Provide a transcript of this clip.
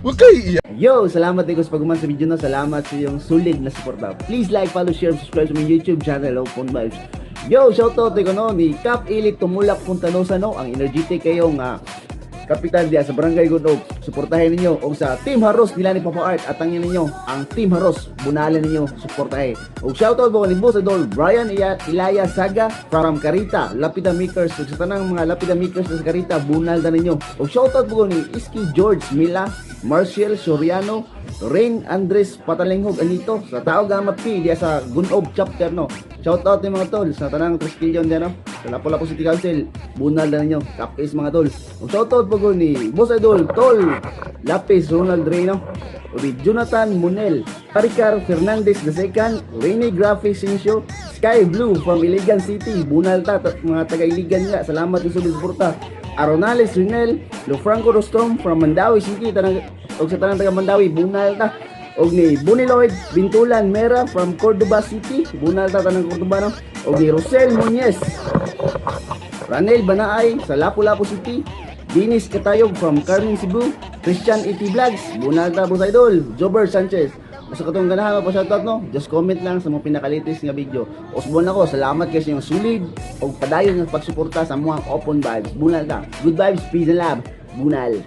Okay. Yo, salamat din ko sa pagkuman sa video na. Salamat sa iyong solid na suporta. Please like, follow, share, subscribe sa my YouTube channel, Open Vibes. Yo, shoutout ko no, ni Cap Ilit Tumulak Puntanosa no, ang energetic kayong kapitan diya sa Barangay Good Hope. Suportahin ninyo o sa Team Haros nila ni Papa Art, atangin ninyo ang Team Haros, bunalan ninyo, suportahin. O shoutout po ni Boss Idol Brian Ilaya Saga from Carita, Lapida Makers. O sa tanang mga Lapida Makers sa Carita, bunal na ninyo. O shoutout po ni Iski George Mila, Marcial Soriano, Rain Andres Patalinghog Anito sa Tao Gamat P diya sa Gunob chapter no. Shoutout ni mga tol sa tanang Triskilyon diyan no. Sa Lapu-Lapu City Council, bunal na ninyo, kapis mga tol. O shoutout po ni Boss Idol Tol Lapis Ronald Reyno, with Jonathan Munel, Paricar Fernandez II, Rene Graphics Sinsyo, Sky Blue from Iligan City, bunal ta mga taga-Iligan nga. Salamat sa sulit suporta. Aronales Rinel, Lofranco Rostrom from Mandawi City, og sa tanang taga Mandawi, bunal ta. Og ni Buniloid Bintulan Mera from Cordoba City, bunal ta tanang Cordoba no. Og ni Rosel Muñez, Ranel Banaay sa Lapu-Lapu City, Dinis Katayog from Carmen Cebu, Christian E.T. Vlogs, bunal ta Boss Idol, Jober Sanchez. Basta katong ganahan pa shoutout no, just comment lang sa mga pinakalitis nga video. Osbon ako, salamat kasi yung sulid o padayon ng pagsuporta sa mga Open Vibes. Bunal ta. Good vibes, peace and love. Bunal.